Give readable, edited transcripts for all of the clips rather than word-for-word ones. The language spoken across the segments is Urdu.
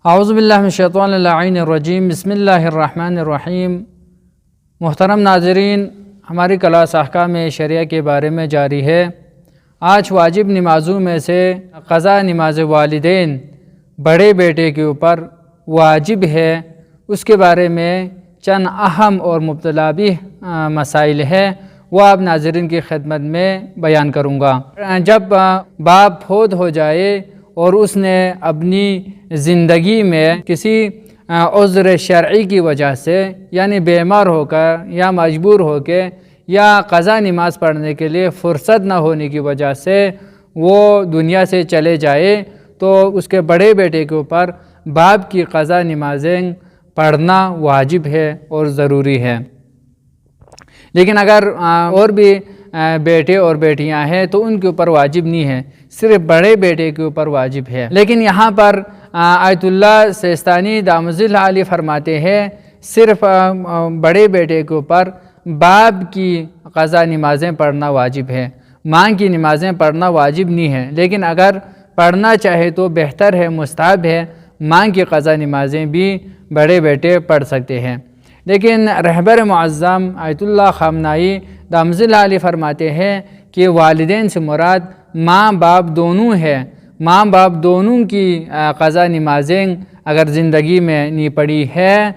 اعوذ باللہ من الشیطان اللعین الرجیم، بسم اللہ الرحمن الرحیم۔ محترم ناظرین، ہماری کلاس احکام شریعہ کے بارے میں جاری ہے۔ آج واجب نمازوں میں سے قضا نماز والدین بڑے بیٹے کے اوپر واجب ہے، اس کے بارے میں چند اہم اور متلابہ مسائل ہے، وہ آپ ناظرین کی خدمت میں بیان کروں گا۔ جب باپ فوت ہو جائے اور اس نے اپنی زندگی میں کسی عذر شرعی کی وجہ سے، یعنی بیمار ہو کر یا مجبور ہو کے یا قضا نماز پڑھنے کے لیے فرصت نہ ہونے کی وجہ سے وہ دنیا سے چلے جائے، تو اس کے بڑے بیٹے کے اوپر باپ کی قضا نمازیں پڑھنا واجب ہے اور ضروری ہے۔ لیکن اگر اور بھی بیٹے اور بیٹیاں ہیں تو ان کے اوپر واجب نہیں ہے، صرف بڑے بیٹے کے اوپر واجب ہے۔ لیکن یہاں پر آیت اللہ سیستانی دامت اللہ علیہ فرماتے ہیں صرف بڑے بیٹے کے اوپر باپ کی قضا نمازیں پڑھنا واجب ہے، ماں کی نمازیں پڑھنا واجب نہیں ہے، لیکن اگر پڑھنا چاہے تو بہتر ہے، مستحب ہے، ماں کی قضا نمازیں بھی بڑے بیٹے پڑھ سکتے ہیں۔ لیکن رہبر معظم آیت اللہ خامنائی دامت اللہ علیہ فرماتے ہیں کہ والدین سے مراد ماں باپ دونوں ہے، ماں باپ دونوں کی قضا نمازیں اگر زندگی میں نہیں پڑھی ہے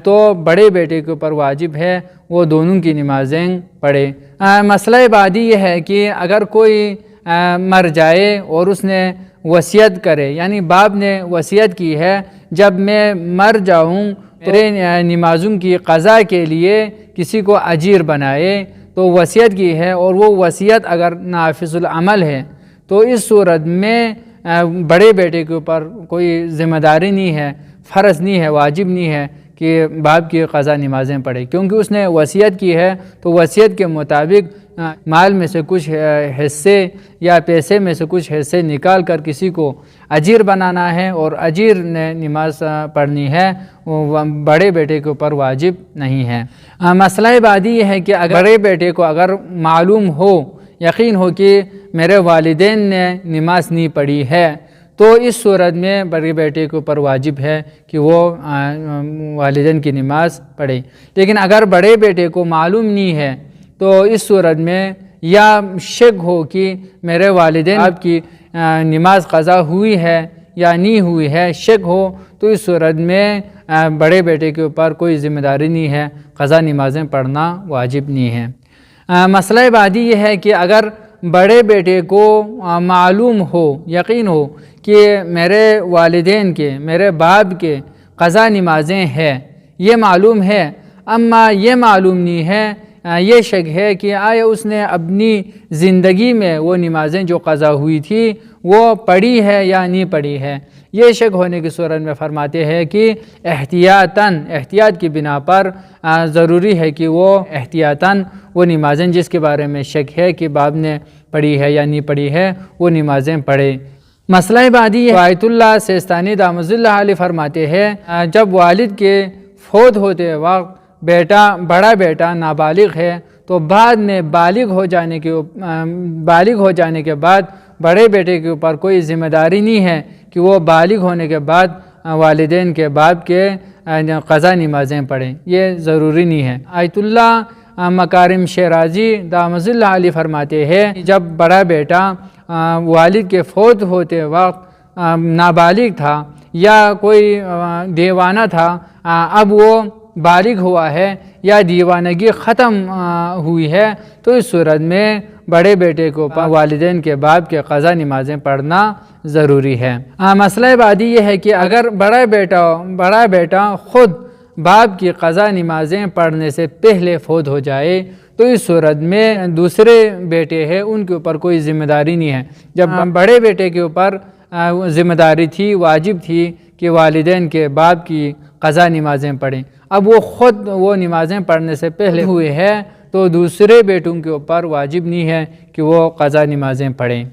تو بڑے بیٹے کے اوپر واجب ہے وہ دونوں کی نمازیں پڑھے۔ مسئلہ بعدی یہ ہے کہ اگر کوئی مر جائے اور اس نے وصیت کرے، یعنی باپ نے وصیت کی ہے جب میں مر جاؤں تیرے نمازوں کی قضا کے لیے کسی کو اجیر بنائے، تو وصیت کی ہے اور وہ وصیت اگر نافذ العمل ہے تو اس صورت میں بڑے بیٹے کے اوپر کوئی ذمہ داری نہیں ہے، فرض نہیں ہے، واجب نہیں ہے کہ باپ کی قضا نمازیں پڑھے، کیونکہ اس نے وصیت کی ہے تو وصیت کے مطابق مال میں سے کچھ حصے یا پیسے میں سے کچھ حصے نکال کر کسی کو اجیر بنانا ہے، اور اجیر نے نماز پڑھنی ہے، وہ بڑے بیٹے کے اوپر واجب نہیں ہے۔ مسئلہ بعدی یہ ہے کہ اگر بڑے بیٹے کو اگر معلوم ہو، یقین ہو کہ میرے والدین نے نماز نہیں پڑھی ہے، تو اس صورت میں بڑے بیٹے کے اوپر واجب ہے کہ وہ والدین کی نماز پڑھے۔ لیکن اگر بڑے بیٹے کو معلوم نہیں ہے تو اس صورت میں یا شک ہو کہ میرے والدین آپ کی نماز قضا ہوئی ہے یا نہیں ہوئی ہے، شک ہو، تو اس صورت میں بڑے بیٹے کے اوپر کوئی ذمہ داری نہیں ہے، قضا نمازیں پڑھنا واجب نہیں ہے۔ مسئلہ بعدی یہ ہے کہ اگر بڑے بیٹے کو معلوم ہو، یقین ہو کہ میرے والدین کے، میرے باپ کے قضا نمازیں ہیں، یہ معلوم ہے، اما یہ معلوم نہیں ہے، یہ شک ہے کہ آیا اس نے اپنی زندگی میں وہ نمازیں جو قضا ہوئی تھی وہ پڑھی ہے یا نہیں پڑھی ہے، یہ شک ہونے کی صورت میں فرماتے ہیں کہ احتیاط کی بنا پر ضروری ہے کہ وہ احتیاطاً وہ نمازیں جس کے بارے میں شک ہے کہ باپ نے پڑھی ہے یا نہیں پڑھی ہے وہ نمازیں پڑھے۔ مسئلہ بعدی آیت اللہ سیستانی دامت اللہ علیہ فرماتے ہیں جب والد کے فوت ہوتے وقت بڑا بیٹا نابالغ ہے تو بعد میں بالغ ہو جانے کے بعد بڑے بیٹے کے اوپر کوئی ذمہ داری نہیں ہے کہ وہ بالغ ہونے کے بعد والدین کے باپ کے قضا نمازیں پڑھیں، یہ ضروری نہیں ہے۔ آیت اللہ مکارم شیرازی دامت اللہ علیہ فرماتے ہیں جب بڑا بیٹا والد کے فوت ہوتے وقت نابالغ تھا یا کوئی دیوانہ تھا، اب وہ بالغ ہوا ہے یا دیوانگی ختم ہوئی ہے، تو اس صورت میں بڑے بیٹے کو والدین کے باپ کے قضا نمازیں پڑھنا ضروری ہے۔ مسئلہ بعدی یہ ہے کہ اگر بڑا بیٹا خود باپ کی قضا نمازیں پڑھنے سے پہلے فوت ہو جائے تو اس صورت میں دوسرے بیٹے ہیں ان کے اوپر کوئی ذمہ داری نہیں ہے۔ جب بڑے بیٹے کے اوپر ذمہ داری تھی، واجب تھی کہ والدین کے باپ کی قضا نمازیں پڑھیں، اب وہ خود وہ نمازیں پڑھنے سے پہلے ہوئے ہیں تو دوسرے بیٹوں کے اوپر واجب نہیں ہے کہ وہ قضا نمازیں پڑھیں۔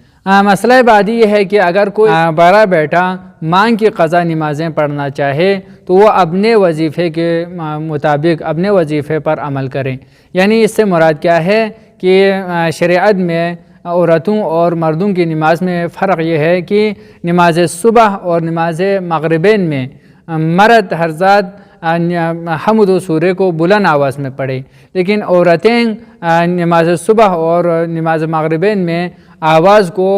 مسئلہ بعدی یہ ہے کہ اگر کوئی بڑا بیٹا ماں کی قضا نمازیں پڑھنا چاہے تو وہ اپنے وظیفے کے مطابق اپنے وظیفے پر عمل کریں، یعنی اس سے مراد کیا ہے کہ شریعت میں عورتوں اور مردوں کی نماز میں فرق یہ ہے کہ نماز صبح اور نماز مغربین میں مرد حضرات حمد و سورہ کو بلند آواز میں پڑھے، لیکن عورتیں نماز صبح اور نماز مغربین میں آواز کو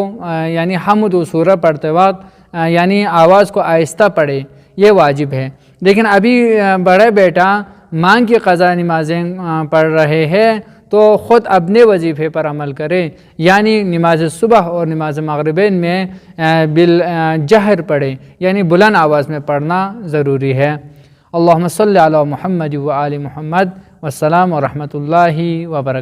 یعنی حمد و سورہ پڑھتے وقت یعنی آواز کو آہستہ پڑھے، یہ واجب ہے۔ لیکن ابھی بڑے بیٹا مانگ کی قضا نمازیں پڑھ رہے ہیں تو خود اپنے وظیفے پر عمل کرے، یعنی نماز صبح اور نماز مغربین میں بالجہر پڑھے، یعنی بلند آواز میں پڑھنا ضروری ہے۔ اللہم صلی علی محمد و آل محمد، والسلام ورحمۃ اللہ وبرکاتہ۔